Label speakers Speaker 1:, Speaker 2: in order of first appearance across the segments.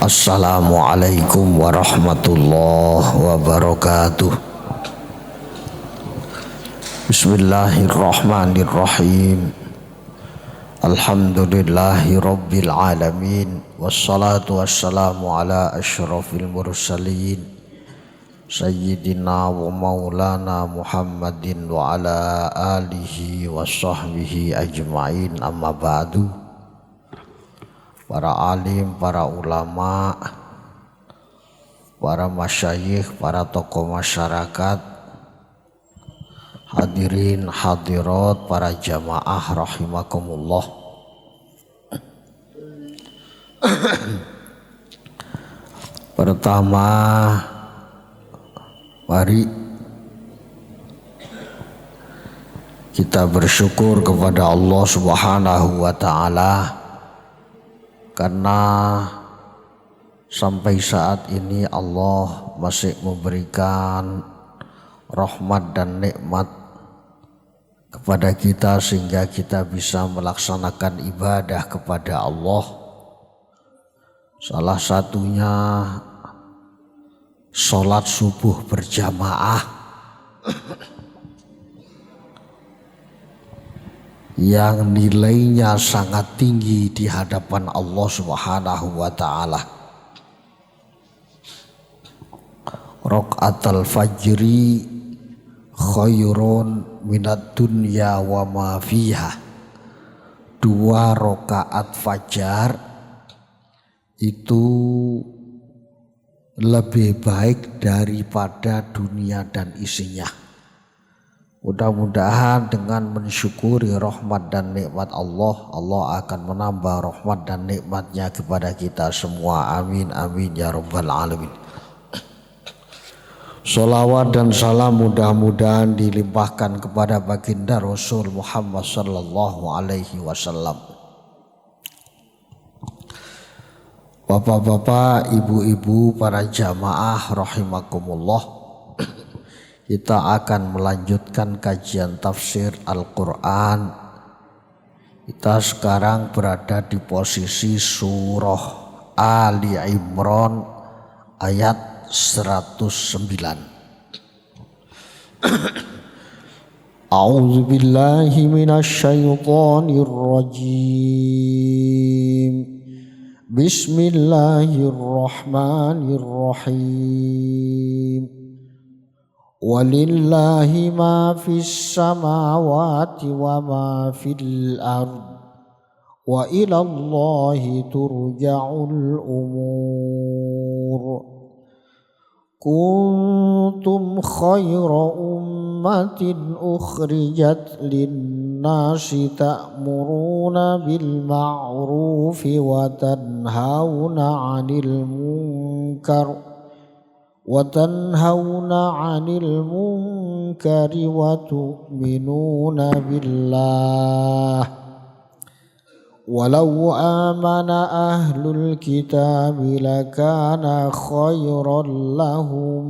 Speaker 1: Assalamualaikum warahmatullahi wabarakatuh. Bismillahirrahmanirrahim. Alhamdulillahi rabbil alamin. Wassalatu wassalamu ala asyrafil mursalin Sayyidina wa maulana Muhammadin wa ala alihi wa sahbihi ajma'in, amma ba'du. Para alim, para ulama, para masyayikh, para tokoh masyarakat, hadirin hadirat, para jamaah rahimakumullah. Pertama, mari kita bersyukur kepada Allah Subhanahu wa ta'ala karena sampai saat ini Allah masih memberikan rahmat dan nikmat kepada kita sehingga kita bisa melaksanakan ibadah kepada Allah. Salah satunya sholat subuh berjamaah yang nilainya sangat tinggi di hadapan Allah Subhanahu wa ta'ala. Raqatul fajri khairun minad dunya wa ma fiha. 2 rakaat fajar itu lebih baik daripada dunia dan isinya. Mudah-mudahan dengan mensyukuri rahmat dan nikmat Allah, Allah akan menambah rahmat dan nikmatnya kepada kita semua. Amin amin ya rabbal alamin. Salawat dan salam mudah-mudahan dilimpahkan kepada baginda Rasul Muhammad sallallahu alaihi wasallam. Bapak-bapak, ibu-ibu, para jamaah rahimakumullah. Kita akan melanjutkan kajian tafsir Al-Quran. Kita sekarang berada di posisi surah Ali Imran ayat 109. A'udzu billahi minasy syaithanir rajim. Bismillahirrahmanirrahim. Walillahi ma fis samawati wa ma fil ard wa ilallahi turja'ul umur. Kuntum khayra ummatin ukhrijat linnasi ta'muruna bil ma'rufi wa tanhauna 'anil munkar وَتَنْهَوْنَ عَنِ الْمُنْكَرِ وَتُؤْمِنُونَ بِاللَّهِ وَلَوْ آمَنَ أَهْلُ الْكِتَابِ لَكَانَ خَيْرًا لَهُمْ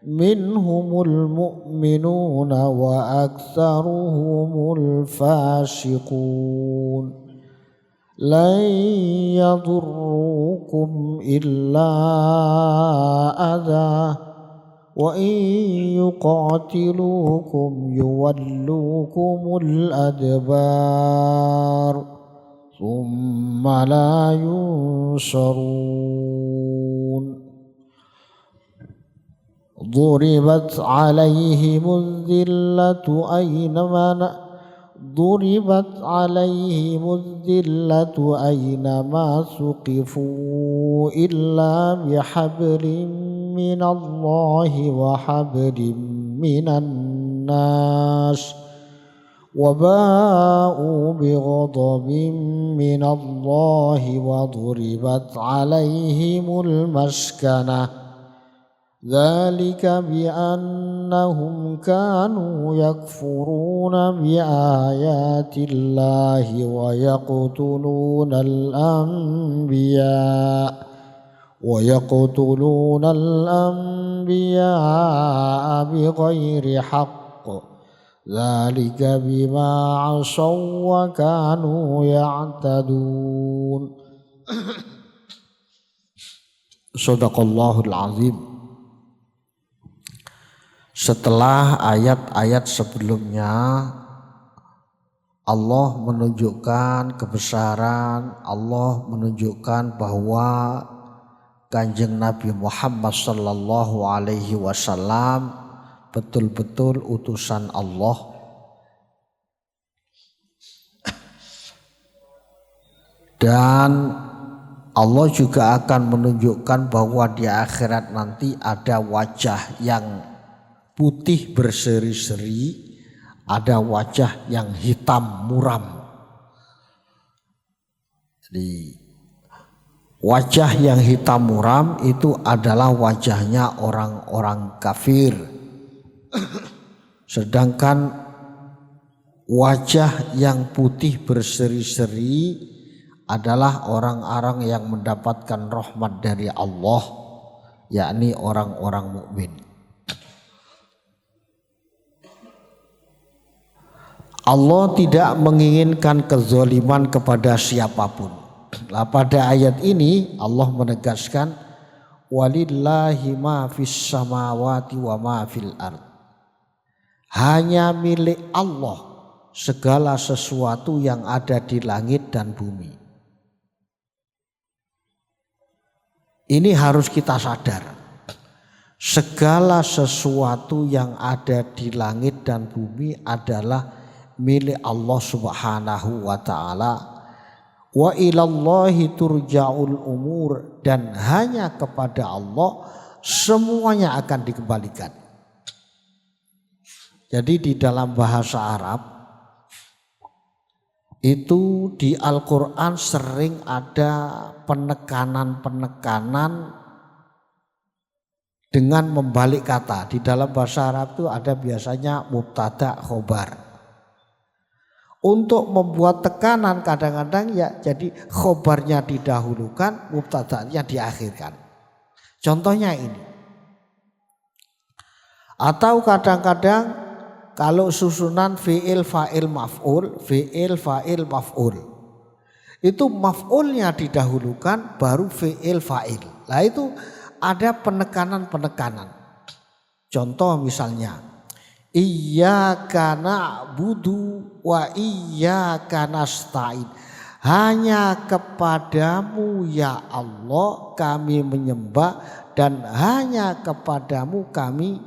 Speaker 1: مِنْهُمُ الْمُؤْمِنُونَ وَأَكْثَرُهُمُ الْفَاسِقُونَ لن يضروكم إلا أذى وإن يقاتلوكم يولوكم الأدبار ثم لا ينصرون ضربت عليهم الذلة أينما ثقفوا إلا بحبل من الله وحبل من الناس وباءوا بغضب من الله وضربت عليهم المسكنة ذلك بأنهم كانوا يكفرون بآيات الله ويقتلون الأنبياء بغير حق Dzalika bima 'asaw wa kanu ya'tadun. Shadaqallahul azim. Setelah ayat-ayat sebelumnya Allah menunjukkan kebesaran, Allah menunjukkan bahwa Kanjeng Nabi Muhammad sallallahu alaihi wasallam betul-betul utusan Allah. Dan Allah juga akan menunjukkan bahwa di akhirat nanti ada wajah yang putih berseri-seri, ada wajah yang hitam muram. Jadi wajah yang hitam muram itu adalah wajahnya orang-orang kafir. Sedangkan wajah yang putih berseri-seri adalah orang-orang yang mendapatkan rahmat dari Allah, yakni orang-orang mukmin. Allah tidak menginginkan kezaliman kepada siapapun. Nah, pada ayat ini Allah menegaskan walillahi ma fis samawati wa ma fil ard. Hanya milik Allah segala sesuatu yang ada di langit dan bumi. Ini harus kita sadar. Segala sesuatu yang ada di langit dan bumi adalah milik Allah Subhanahu wa ta'ala. Wa ilallahi turja'ul umur, dan hanya kepada Allah semuanya akan dikembalikan. Jadi di dalam bahasa Arab itu di Al-Quran sering ada penekanan-penekanan dengan membalik kata. Di dalam bahasa Arab itu ada biasanya mubtada khobar. Untuk membuat tekanan kadang-kadang ya jadi khobarnya didahulukan, mubtada'nya diakhirkan. Contohnya ini. Atau kadang-kadang kalau susunan fi'il fa'il maf'ul, fi'il fa'il maf'ul. Itu maf'ulnya didahulukan baru fi'il fa'il. Nah itu ada penekanan-penekanan. Contoh misalnya iyyaka na'budu wa iyyaka nasta'in. Hanya kepadamu ya Allah kami menyembah dan hanya kepadamu kami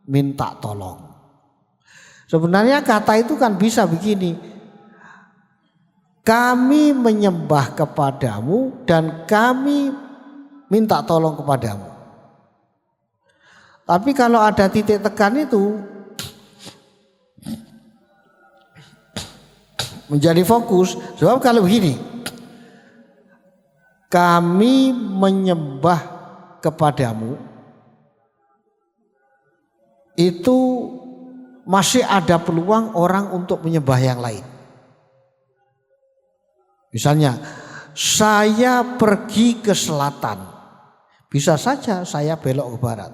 Speaker 1: minta tolong. Sebenarnya kata itu kan bisa begini. Kami menyembah kepadamu dan kami minta tolong kepadamu. Tapi kalau ada titik tekan itu menjadi fokus. Sebab kalau begini, kami menyembah kepadamu, itu masih ada peluang orang untuk menyembah yang lain. Misalnya saya pergi ke selatan, bisa saja saya belok ke barat.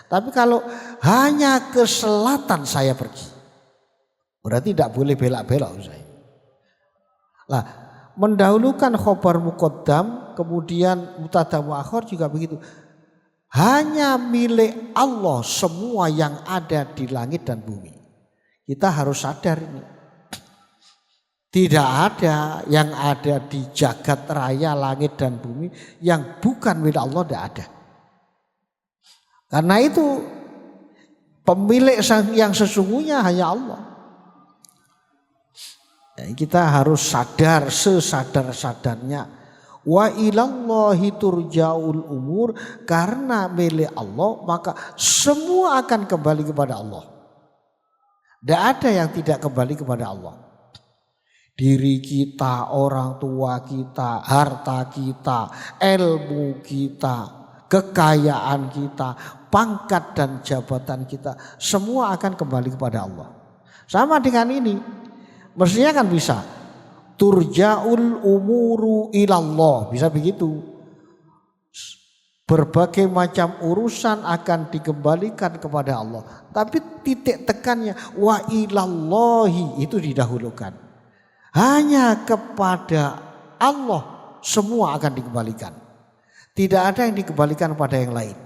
Speaker 1: Tapi kalau hanya ke selatan saya pergi, berarti tidak boleh belok-belok saya. Nah, mendahulukan khobar muqaddam kemudian mubtada muakhar juga begitu. Hanya milik Allah semua yang ada di langit dan bumi. Kita harus sadar ini. Tidak ada yang ada di jagat raya langit dan bumi yang bukan milik Allah, tidak ada. Karena itu pemilik yang sesungguhnya hanya Allah. Kita harus sadar sesadar-sadarnya. Wa ilallahi turja'ul umur, karena milik Allah maka semua akan kembali kepada Allah. Tidak ada yang tidak kembali kepada Allah. Diri kita, orang tua kita, harta kita, ilmu kita, kekayaan kita, pangkat dan jabatan kita, semua akan kembali kepada Allah. Sama dengan ini, mestinya kan bisa. Turja'ul umuru ilallah, bisa begitu. Berbagai macam urusan akan dikembalikan kepada Allah. Tapi titik tekannya wa ilallahi itu didahulukan. Hanya kepada Allah semua akan dikembalikan. Tidak ada yang dikembalikan pada yang lain.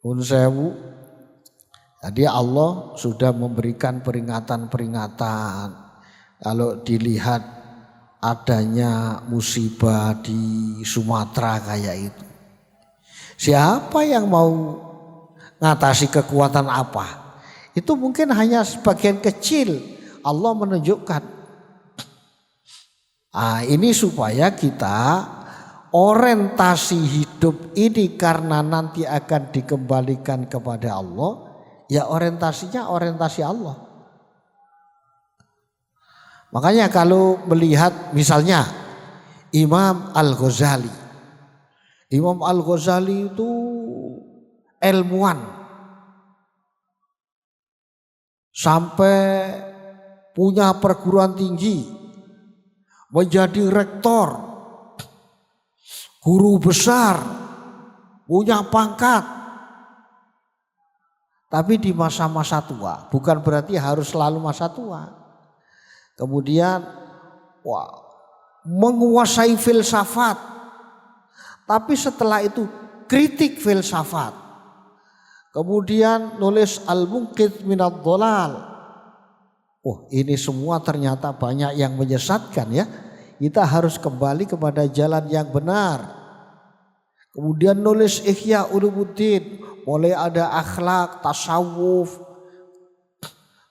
Speaker 1: Unsewu. Jadi Allah sudah memberikan peringatan-peringatan. Kalau dilihat adanya musibah di Sumatera kayak itu. Siapa yang mau ngatasi kekuatan apa? Itu mungkin hanya sebagian kecil. Allah menunjukkan. Ini supaya kita orientasi hidup ini karena nanti akan dikembalikan kepada Allah. Ya orientasinya orientasi Allah. Makanya kalau melihat misalnya Imam Al-Ghazali. Imam Al-Ghazali itu ilmuwan. Sampai punya perguruan tinggi. Menjadi rektor. Guru besar. Punya pangkat. Tapi di masa-masa tua. Bukan berarti harus selalu masa tua. Kemudian menguasai filsafat. Tapi setelah itu kritik filsafat. Kemudian nulis Al-Munqidh Minadh Dhalal. Ini semua ternyata banyak yang menyesatkan ya. Kita harus kembali kepada jalan yang benar. Kemudian nulis Ihya Ulumuddin. Mulai ada akhlak, tasawuf.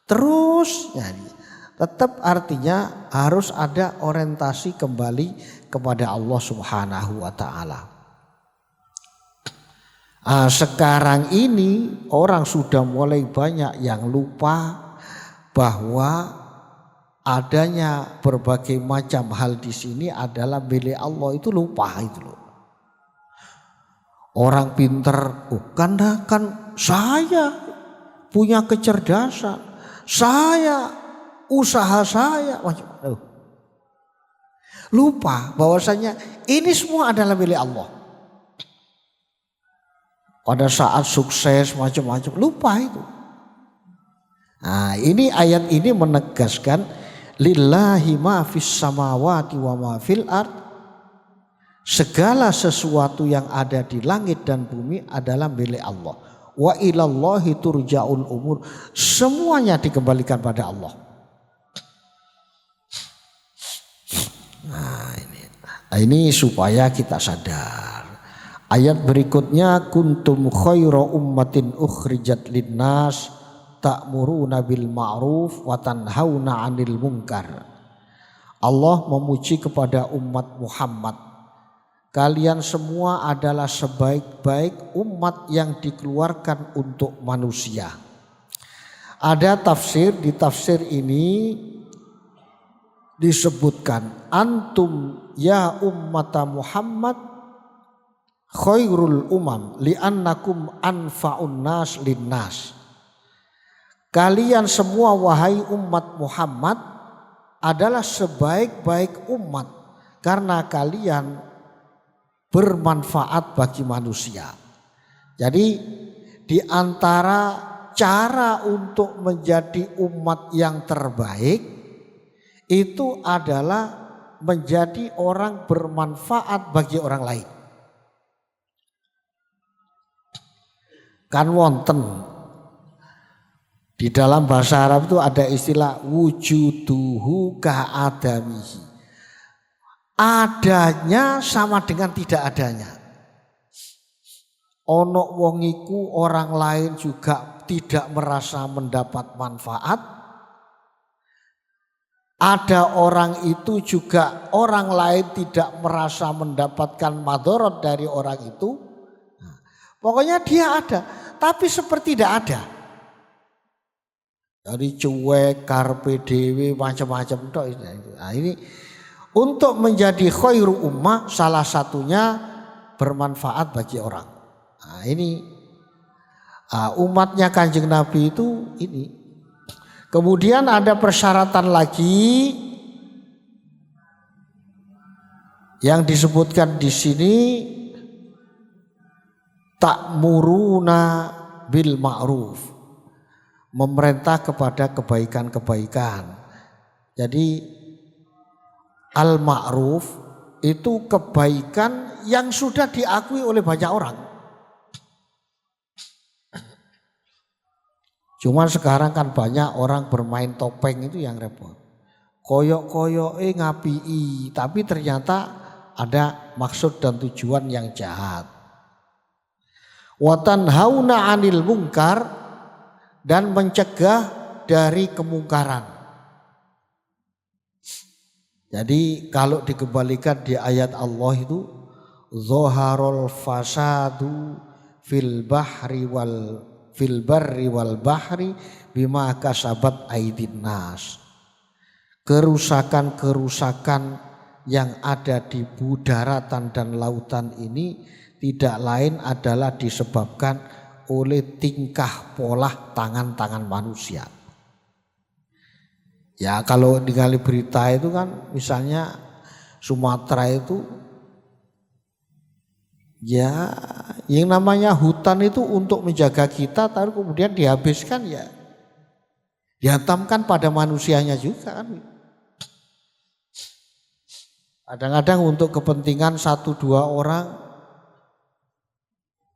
Speaker 1: Terus yani. Tetap artinya harus ada orientasi kembali kepada Allah Subhanahu wa ta'ala. Sekarang ini orang sudah mulai banyak yang lupa bahwa adanya berbagai macam hal di sini adalah milik Allah, itu lupa itu loh. Orang pinter, karena kan saya punya kecerdasan, saya usaha saya, lupa bahwasanya ini semua adalah milik Allah. Pada saat sukses macam-macam lupa itu. Ini ayat ini menegaskan lillahi ma fis samawati wa ma fil ard. Segala sesuatu yang ada di langit dan bumi adalah milik Allah. Wa ilallahi turja'ul umur. Semuanya dikembalikan pada Allah. Ini supaya kita sadar. Ayat berikutnya kuntum khaira ummatin ukhrijat linnas ta'muruna bil ma'ruf wa tanhauna 'anil munkar. Allah memuji kepada umat Muhammad. Kalian semua adalah sebaik-baik umat yang dikeluarkan untuk manusia. Ada tafsir, di tafsir ini disebutkan antum ya ummata Muhammad khairul umam li'annakum anfa'un nas linnas. Kalian semua wahai umat Muhammad adalah sebaik-baik umat karena kalian bermanfaat bagi manusia. Jadi di antara cara untuk menjadi umat yang terbaik itu adalah menjadi orang bermanfaat bagi orang lain. Kan wonten di dalam bahasa Arab itu ada istilah wujuduhu ka'adamihi. Adanya sama dengan tidak adanya. Ono wongiku orang lain juga tidak merasa mendapat manfaat. Ada orang itu juga orang lain tidak merasa mendapatkan madharat dari orang itu. Pokoknya dia ada, tapi seperti tidak ada. Dari cuek, karpe dewe, macam-macam. Nah, ini untuk menjadi khairu ummah salah satunya bermanfaat bagi orang. Nah, ini umatnya Kanjeng Nabi itu ini. Kemudian ada persyaratan lagi Yang disebutkan di sini ta'muruna bil ma'ruf, memerintah kepada kebaikan-kebaikan. Jadi al-ma'ruf itu kebaikan yang sudah diakui oleh banyak orang. Cuman sekarang kan banyak orang bermain topeng, itu yang repot. Koyok-koyok ngapii, tapi ternyata ada maksud dan tujuan yang jahat. Wa tanhauna 'anil munkar, dan mencegah dari kemungkaran. Jadi kalau dikembalikan di ayat Allah itu zaharul fasadu fil barri wal bahri bima kasabat aydin nas. Kerusakan-kerusakan yang ada di daratan dan lautan ini tidak lain adalah disebabkan oleh tingkah pola tangan-tangan manusia. Ya kalau digali berita itu kan misalnya Sumatera itu ya yang namanya hutan itu untuk menjaga kita, tapi kemudian dihabiskan, ya dihantamkan pada manusianya juga kan. Kadang-kadang untuk kepentingan 1-2 orang,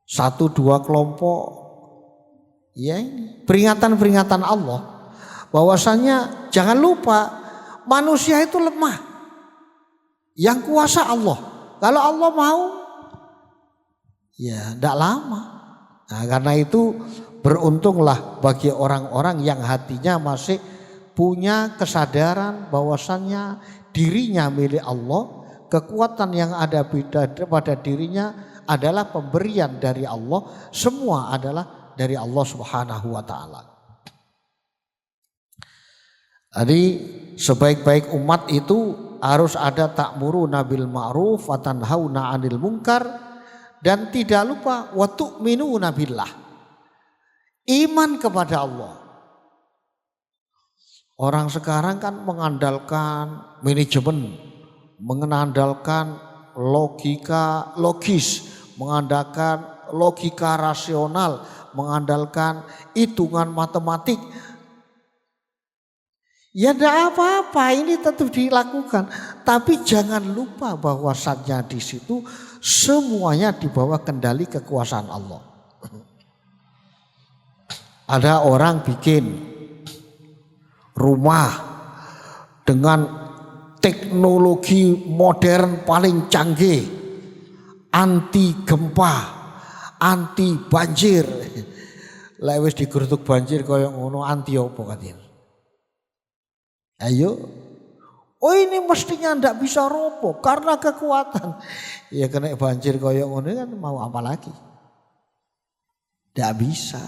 Speaker 1: 1-2 kelompok, ya ini peringatan-peringatan Allah bahwasanya jangan lupa manusia itu lemah, yang kuasa Allah. Kalau Allah mau, ya tidak lama. Nah, karena itu beruntunglah bagi orang-orang yang hatinya masih punya kesadaran bahwasannya dirinya milik Allah, kekuatan yang ada pada dirinya adalah pemberian dari Allah, semua adalah dari Allah Subhanahu wa taala. Jadi sebaik-baik umat itu harus ada ta'muruna bil ma'ruf wa tanhauna 'anil munkar, dan tidak lupa wa tu'minuna billah, iman kepada Allah. Orang sekarang kan mengandalkan manajemen, mengandalkan logika logis, mengandalkan logika rasional, mengandalkan hitungan matematik. Ya tidak apa-apa, ini tetap dilakukan, tapi jangan lupa bahwasannya di situ semuanya di bawah kendali kekuasaan Allah. Ada orang bikin rumah dengan teknologi modern paling canggih, anti gempa, anti banjir. Lah wis digeruduk banjir kaya ngono, anti apa katanya? Ayo, oh ini mestinya ndak bisa roboh karena kekuatan. Ya kena banjir kaya ngono kan mau apa lagi? Ndak bisa.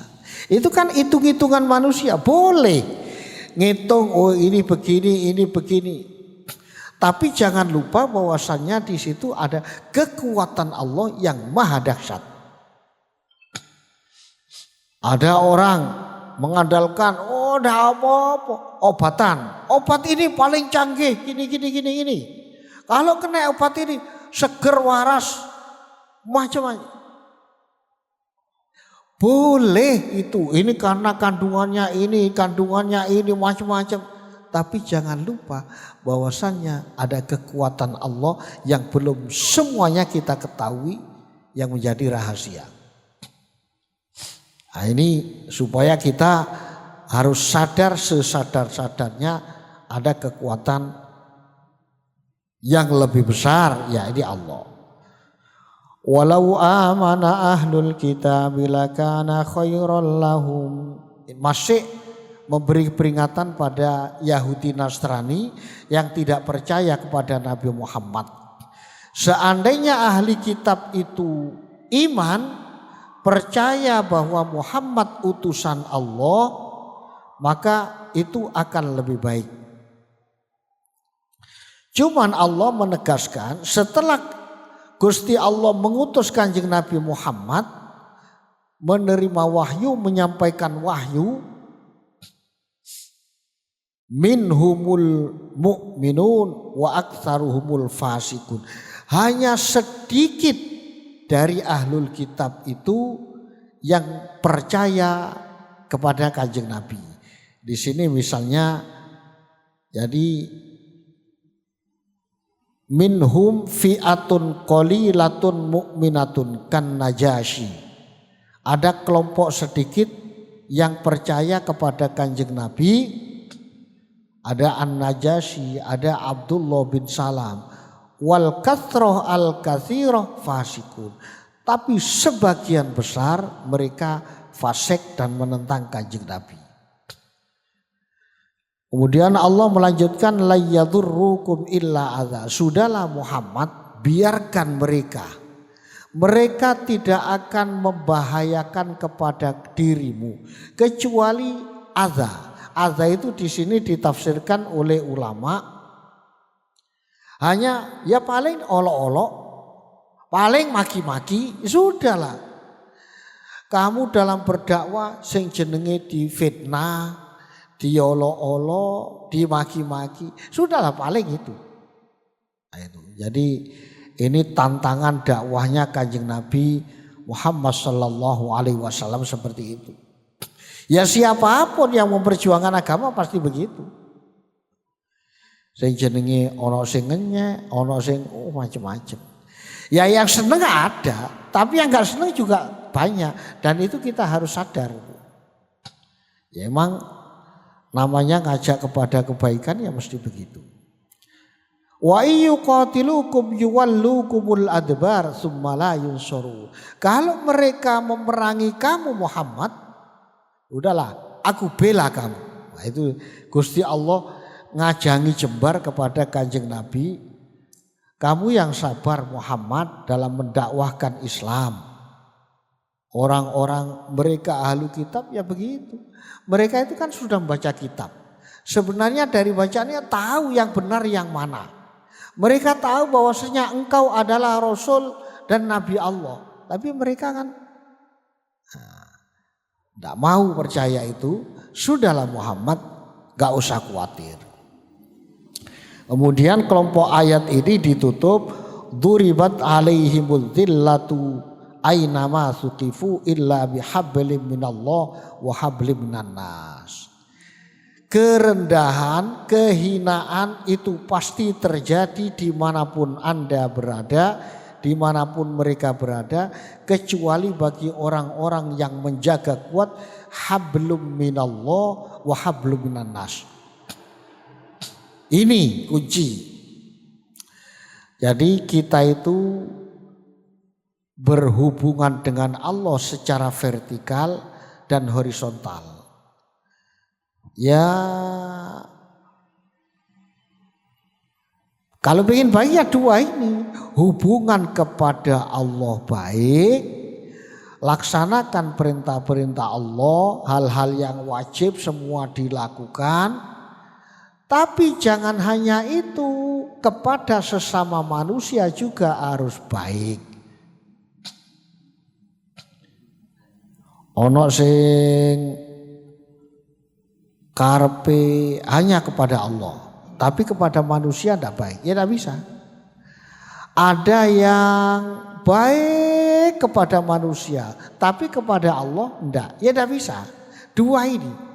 Speaker 1: Itu kan hitung-hitungan manusia, boleh ngitung, oh ini begini. Tapi jangan lupa bahwasannya di situ ada kekuatan Allah yang maha dahsyat. Ada orang mengandalkan, oh dah apa-apa, obat ini paling canggih, gini. Kalau kena obat ini seger waras, macam-macam. Boleh itu, ini karena kandungannya ini macam-macam. Tapi jangan lupa bahwasannya ada kekuatan Allah yang belum semuanya kita ketahui, yang menjadi rahasia. Nah ini supaya kita harus sadar sesadar-sadarnya ada kekuatan yang lebih besar, ya ini Allah. Walau amana ahlul kitab lakana khairal lahum. Masih memberi peringatan pada Yahudi Nasrani yang tidak percaya kepada Nabi Muhammad. Seandainya ahli kitab itu iman, percaya bahwa Muhammad utusan Allah, maka itu akan lebih baik. Cuman Allah menegaskan setelah Gusti Allah mengutus Kanjeng Nabi Muhammad, menerima wahyu, menyampaikan wahyu, minhumul mu'minun wa aktsaruhumul fasikun. hanya sedikit dari ahlul kitab itu yang percaya kepada Kanjeng Nabi. Di sini misalnya jadi minhum fi'atun qalilatun mu'minatun kan Najasyi. Ada kelompok sedikit yang percaya kepada Kanjeng Nabi. Ada An-Najasyi, ada Abdullah bin Salam. Wal kathroh al kathirah fasikun. Tapi sebagian besar mereka fasik dan menentang Kanjeng Nabi. Kemudian Allah melanjutkan la yadurrukum illa adza. Sudahlah Muhammad, biarkan mereka. Mereka tidak akan membahayakan kepada dirimu kecuali adza. Adza itu di sini ditafsirkan oleh ulama hanya ya paling olok-olok, paling maki-maki, sudahlah. Kamu dalam berdakwah sing jenenge difitnah, diolok-olok, dimaki-maki, sudahlah paling itu. Nah, itu. Jadi ini tantangan dakwahnya Kanjeng Nabi Muhammad sallallahu alaihi wasallam seperti itu. Ya siapapun yang memperjuangkan agama pasti begitu. Sing jenenge ono sing ngenyek, ono sing macam-macam. Ya yang seneng ada, tapi yang enggak seneng juga banyak, dan itu kita harus sadar. Ya emang namanya ngajak kepada kebaikan ya mesti begitu. Wa yuqatilukum yuwallukumul adbar tsumma la yunsuru. Kalau mereka memerangi kamu Muhammad, udahlah aku bela kamu. Nah, itu Gusti Allah ngajangi jembar kepada Kanjeng Nabi, kamu yang sabar Muhammad dalam mendakwahkan Islam. Orang-orang mereka ahlu kitab ya begitu. Mereka itu kan sudah membaca kitab. Sebenarnya dari bacanya tahu yang benar yang mana. Mereka tahu bahwasanya engkau adalah Rasul dan Nabi Allah. Tapi mereka kan tidak mau percaya itu. Sudahlah Muhammad, gak usah khawatir. Kemudian kelompok ayat ini ditutup duribat alaihimul dhillatu aynama suqifu illa bihablim minallah wa hablim minan nas. Kerendahan, kehinaan itu pasti terjadi dimanapun Anda berada, dimanapun mereka berada, kecuali bagi orang-orang yang menjaga kuat hablum minallah wa hablum minan nas. Ini kunci. Jadi kita itu berhubungan dengan Allah secara vertikal dan horizontal. Ya kalau ingin baik ya dua ini. Hubungan kepada Allah baik, laksanakan perintah-perintah Allah, hal-hal yang wajib semua dilakukan. Tapi jangan hanya itu, kepada sesama manusia juga harus baik. Ono sing karepe hanya kepada Allah, tapi kepada manusia tidak baik, ya tidak bisa. Ada yang baik kepada manusia, tapi kepada Allah tidak, ya tidak bisa. Dua ini.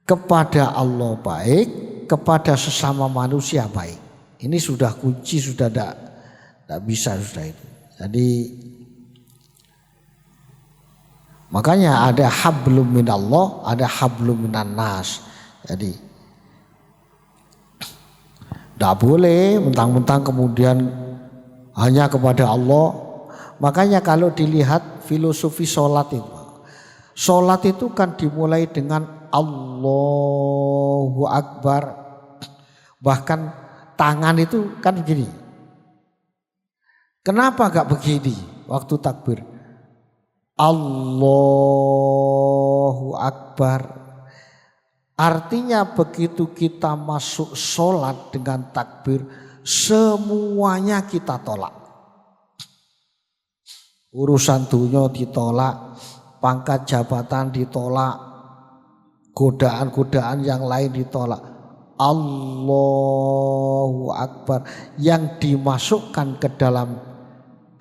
Speaker 1: Kepada Allah baik, kepada sesama manusia baik. Ini sudah kunci, sudah tidak bisa sudah itu. Jadi makanya ada hablum minallah, ada hablum minan nas. Jadi tidak boleh mentang-mentang kemudian hanya kepada Allah. Makanya kalau dilihat filosofi sholat itu, sholat itu kan dimulai dengan Allahu Akbar. Bahkan tangan itu kan begini. Kenapa gak begini waktu takbir? Allahu Akbar. Artinya begitu kita masuk sholat dengan takbir, semuanya kita tolak. Urusan dunia ditolak, pangkat jabatan ditolak, godaan-godaan yang lain ditolak. Allahu Akbar, yang dimasukkan ke dalam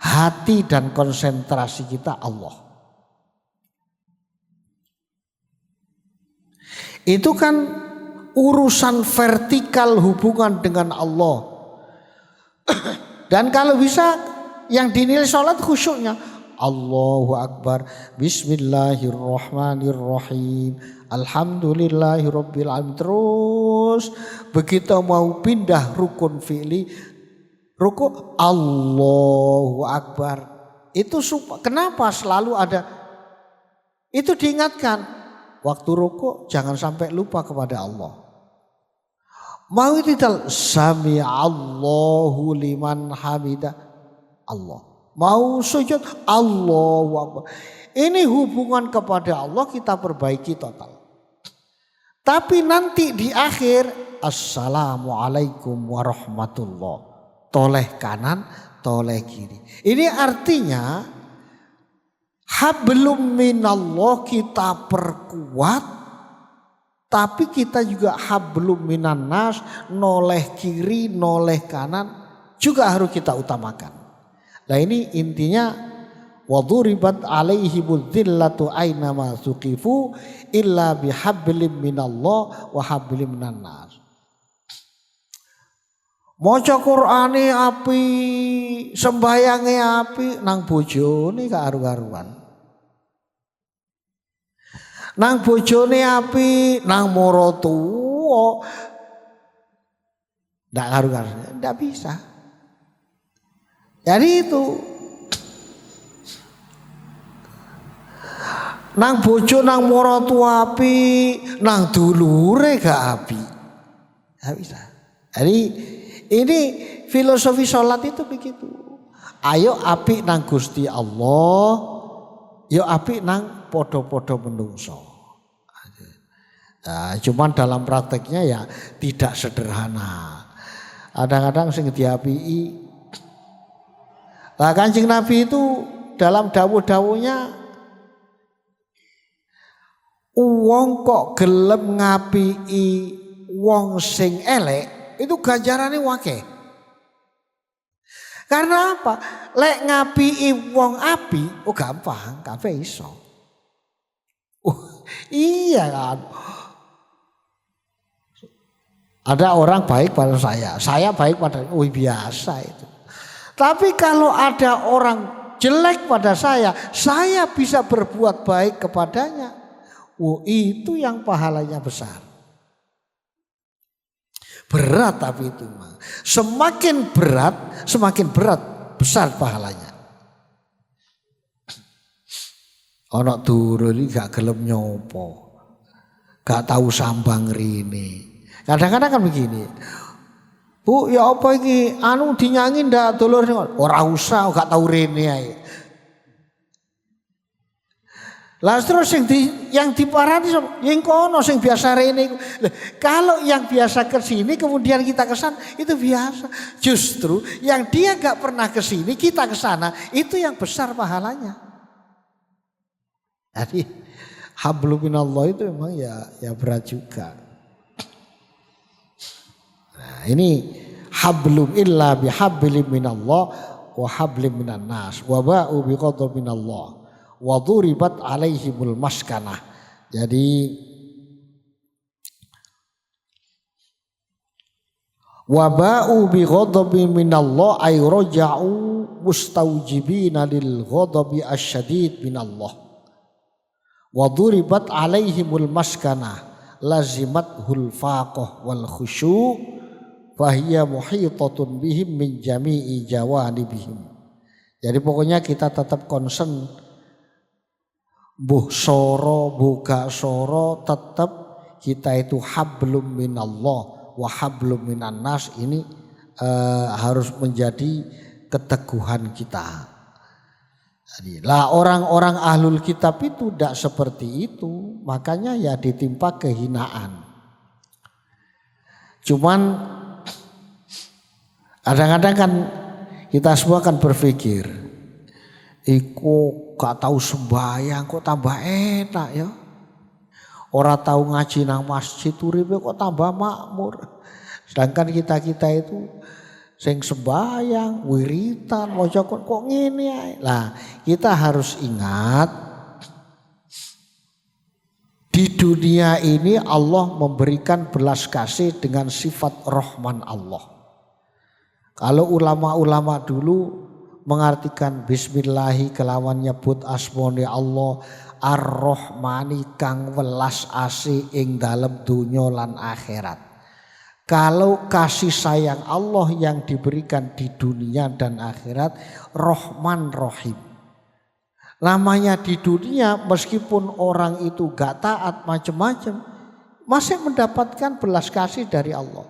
Speaker 1: hati dan konsentrasi kita Allah. Itu kan urusan vertikal hubungan dengan Allah. Dan kalau bisa yang dinilai sholat khusyuknya. Allahu Akbar, Bismillahirrahmanirrahim, Alhamdulillahirabbil alamin. Terus begitu mau pindah rukun fi'li, ruku Allahu Akbar. Itu kenapa selalu ada? Itu diingatkan. Waktu ruku jangan sampai lupa kepada Allah. Mau tidak sami Allahu liman hamidah Allah. Mau sujud Allahu Akbar. Ini hubungan kepada Allah kita perbaiki total. Tapi nanti di akhir Assalamualaikum warahmatullah. Toleh kanan, toleh kiri. Ini artinya hablum minallah kita perkuat, tapi kita juga hablum minan nas, noleh kiri, noleh kanan juga harus kita utamakan. Nah ini intinya waduribat alaihimudz dzillatu aina ma suqifu illa bihablim minallah wa hablim minan nas. Maca Qur'ane api, sembayange api, nang bojone karu-karuan. Nang bojone api, nang mara tuwa. Ndak karu-karuan, ndak bisa. Jadi itu nang bojo nang mara tuwa api, nang dulure gak api. Ndak bisa. Jadi ini filosofi sholat itu begitu. Ayo api nang Gusti Allah, yo api nang podo-podo menungso. Nah, cuman dalam prakteknya ya tidak sederhana. Kadang-kadang sing diapii. Lah Kanjeng Nabi itu dalam dawuh-dawuhnya, wong kok gelem ngapii wong sing elek itu ganjarane wake. Karena apa? Lek ngapii wong api, oh gampang, kabeh iso. Iya kan. Ada orang baik pada saya baik pada, biasa itu. Tapi kalau ada orang jelek pada saya bisa berbuat baik kepadanya. Itu yang pahalanya besar. Berat tapi itu mah. Semakin berat besar pahalanya. Ana durung gak gelem nyopo. Gak tahu sambang rene. Kadang-kadang kan begini. Bu, ya apa iki? Anu dinyanyi ndak dulur ora usah, gak tahu rene ae. Lah terus yang diparani yang kono sing biasa rene. Kalau yang biasa ke sini kemudian kita ke sana itu biasa. Justru yang dia gak pernah ke sini kita ke sana itu yang besar pahalanya. Jadi hablum minallah itu memang ya berat juga. Nah, ini hablum illa bihablim minallah wa hablim minan nas wa ba'u bighadab minallah wa duribat alaihimul maskanah. Jadi wa ba'u bighadab minallah ay raja'u mustaujibina lil ghadabi asyadid minallah wa duribat alaihimul maskanah lazimathul faqah wal khusyu' fahiya muhitatun bihim min jami'i jawanibihim. Jadi pokoknya kita tetap concern buh soro buka soro, tetap kita itu hablum minallah wa hablum minan nas. Ini harus menjadi keteguhan kita. Jadi, lah orang-orang ahlul kitab itu tidak seperti itu, makanya ya ditimpa kehinaan. Cuman kadang-kadang kan kita semua kan berpikir, iku gak tahu sembahyang kok tambah enak ya. Ora tahu ngaji nang masjid uripe kok tambah makmur. Sedangkan kita itu sing sembahyang, wiritan, maca kok ngene ae. Lah, kita harus ingat di dunia ini Allah memberikan belas kasih dengan sifat Rahman Allah. Kalau ulama-ulama dulu mengartikan bismillahi kelawan nyebut asmane Allah Ar-Rahmani kang welas asih ing dalem donya lan akhirat. Kalau kasih sayang Allah yang diberikan di dunia dan akhirat Rahman Rahim. Namanya di dunia meskipun orang itu gak taat macam-macam masih mendapatkan belas kasih dari Allah.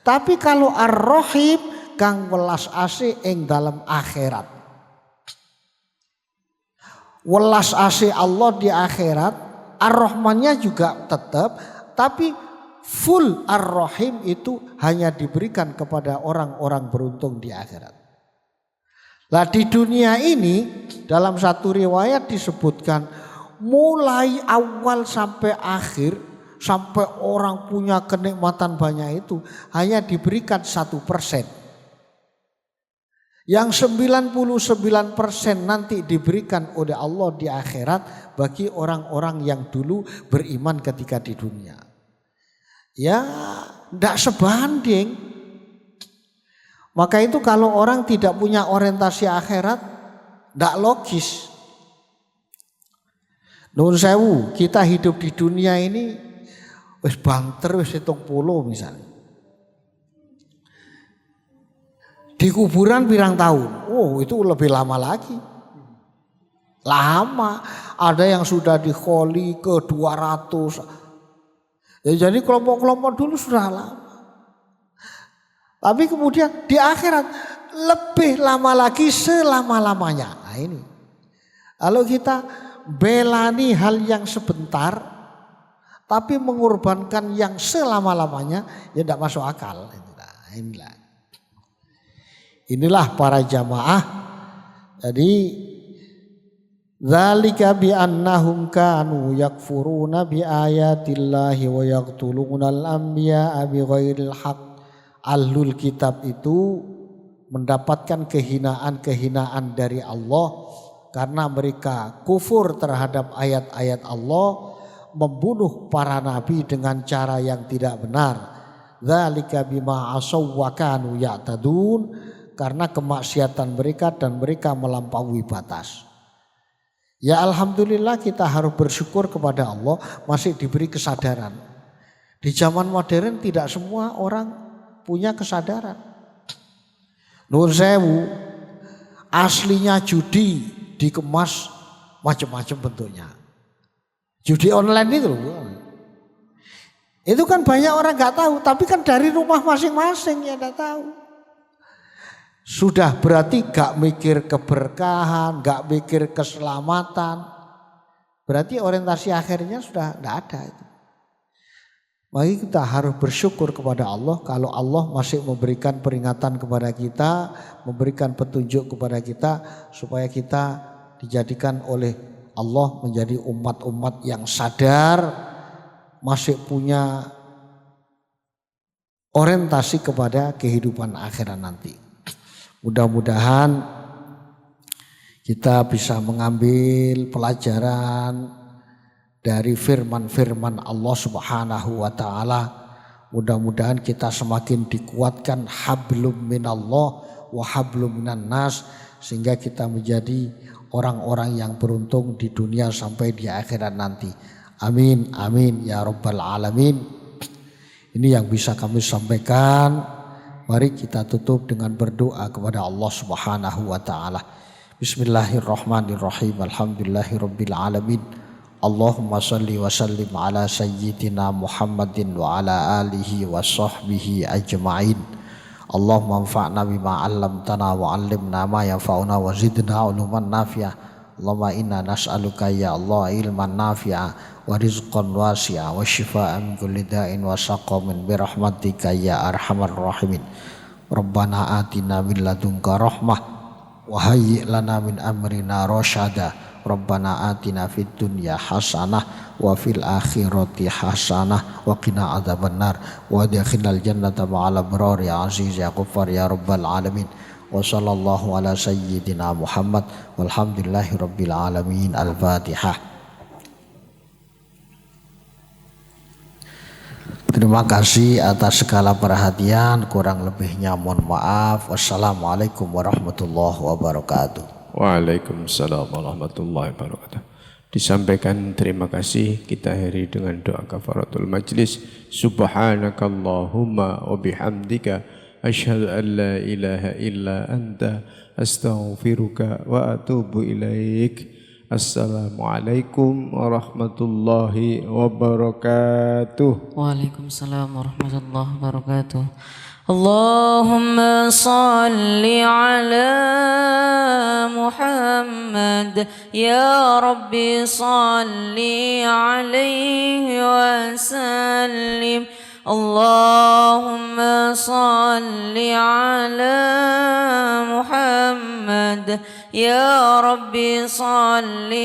Speaker 1: Tapi kalau Ar-Rahim kang welas asih ing dalam akhirat. Welas asih Allah di akhirat, Ar-Rahmannya juga tetap, tapi full Ar-Rahim itu hanya diberikan kepada orang-orang beruntung di akhirat. Lah di dunia ini dalam satu riwayat disebutkan mulai awal sampai akhir sampai orang punya kenikmatan banyak itu hanya diberikan 1%. Yang 99% nanti diberikan oleh Allah di akhirat bagi orang-orang yang dulu beriman ketika di dunia. Ya, tidak sebanding. Maka itu kalau orang tidak punya orientasi akhirat, tidak logis. Nun sewu, kita hidup di dunia ini wis banter wis 70 misalnya. Di kuburan pirang tahun? Oh, itu lebih lama lagi. Lama. Ada yang sudah dikholi ke 200. Ya, jadi kelompok-kelompok dulu sudah lama. Tapi kemudian di akhirat lebih lama lagi selama-lamanya. Nah ini. Kalau kita belani hal yang sebentar tapi mengorbankan yang selama-lamanya ya tidak masuk akal. Nah, inilah. Inilah para jamaah. Jadi zalika bi annahum kanu yakfuruna bi ayatillahi wa yaqtulunal anbiya'a bighairil haqq. Ahlul kitab itu mendapatkan kehinaan-kehinaan dari Allah karena mereka kufur terhadap ayat-ayat Allah, membunuh para nabi dengan cara yang tidak benar. Zalika bima asaw wa kanu ya'tadun. Karena kemaksiatan mereka dan mereka melampaui batas. Ya alhamdulillah kita harus bersyukur kepada Allah masih diberi kesadaran. Di zaman modern tidak semua orang punya kesadaran. Nun sewu, aslinya judi dikemas macam-macam bentuknya. Judi online itu loh. Itu kan banyak orang gak tahu, tapi kan dari rumah masing-masing ya gak tahu. Sudah berarti gak mikir keberkahan, gak mikir keselamatan. Berarti orientasi akhirnya sudah gak ada itu. Maka kita harus bersyukur kepada Allah kalau Allah masih memberikan peringatan kepada kita, memberikan petunjuk kepada kita supaya kita dijadikan oleh Allah menjadi umat-umat yang sadar, masih punya orientasi kepada kehidupan akhirat nanti. Mudah-mudahan kita bisa mengambil pelajaran dari firman-firman Allah Subhanahu wa taala. Mudah-mudahan kita semakin dikuatkan hablum minallah wa hablum minan nas sehingga kita menjadi orang-orang yang beruntung di dunia sampai di akhirat nanti. Amin amin ya rabbal alamin. Ini yang bisa kami sampaikan. Mari kita tutup dengan berdoa kepada Allah Subhanahu wa taala. Bismillahirrahmanirrahim. Alhamdulillahirabbil alamin. Allahumma shalli wa sallim ala sayyidina Muhammadin wa ala alihi wa sahbihi ajma'in. Allahumma anfa'na bima 'allamtana wa 'allimna ma yanfa'una wa zidna 'ilman nafi'a. Allahumma inna nas'aluka ya Allah ilman nafi'a wa rizqan wasi'a wa shifaa'an min kulli da'in wa saqamin bi rahmatika ya arhamar rahimin. Rabbana atina min ladunka rahmah wa hayyi' lana min amrina rasyada Rabbana atina fid dunya hasanah wa fil akhirati hasanah wa qina adzabannar wa adkhilnal jannata ma'al abrar ya aziz ya ghaffar ya rabbal alamin. Wa sallallahu ala sayyidina Muhammad walhamdulillahi rabbil alamin. Al-Fatihah. Terima kasih atas segala perhatian, kurang lebihnya mohon maaf. Wassalamualaikum warahmatullahi wabarakatuh.
Speaker 2: Waalaikumsalam warahmatullahi wabarakatuh. Disampaikan terima kasih, kita akhiri dengan doa kafaratul majlis. Subhanakallahumma wa bihamdika asyhadu an la ilaha illa anta astaghfiruka wa atubu ilaik. Assalamualaikum warahmatullahi wabarakatuh.
Speaker 3: Waalaikumsalam warahmatullahi wabarakatuh. Allahumma salli ala Muhammad ya Rabbi salli alaihi wa sallim. Allahumma salli ala Muhammad ya Rabbi salli